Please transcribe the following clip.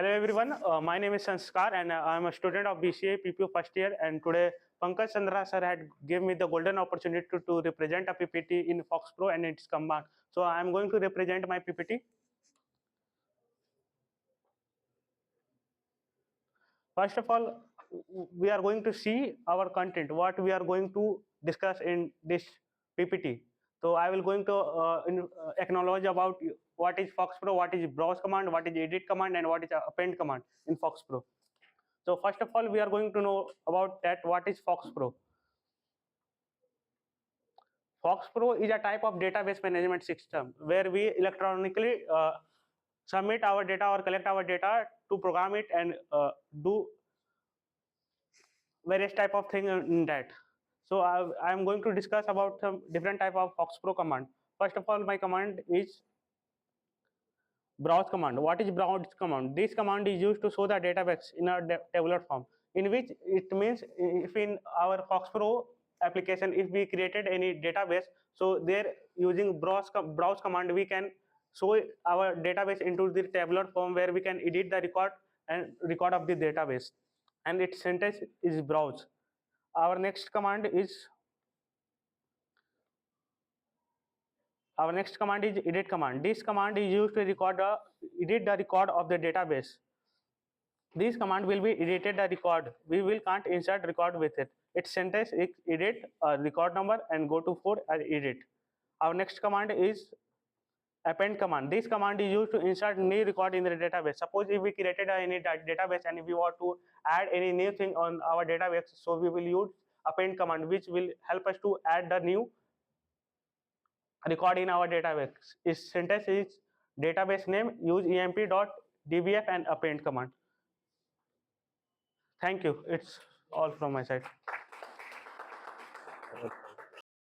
Hello everyone, my name is Sanskar and I am a student of BCA PPU first year, and today Pankaj Chandra sir had gave me the golden opportunity to represent a PPT in FoxPro and its command. So I am going to represent my PPT. First of all, we are going to see our content, what we are going to discuss in this PPT. So I will going to acknowledge about what is FoxPro, what is browse command, what is edit command, and what is append command in FoxPro. So first of all, we are going to know about that what is FoxPro. FoxPro is a type of database management system where we electronically submit our data or collect our data to program it and do various type of thing in that. So I am going to discuss about some different type of FoxPro command. First of all, my command is browse command. What is browse command? This command is used to show the database in a tabular form, in which it means if in our FoxPro application, if we created any database, so there using browse command we can show our database into the tabular form where we can edit the record and record of the database, and its syntax is browse. Our next command is edit command. This command is used to edit the record of the database. This command will be edited the record. We will can't insert record with it. Its syntax is edit record number and go to for edit. Our next command is append command. This command is used to insert new record in the database. Suppose if we created any database and if we want to add any new thing on our database, so we will use append command, which will help us to add the new record in our database. Its syntax is database name, use emp.dbf and append command. Thank you. It's all from my side.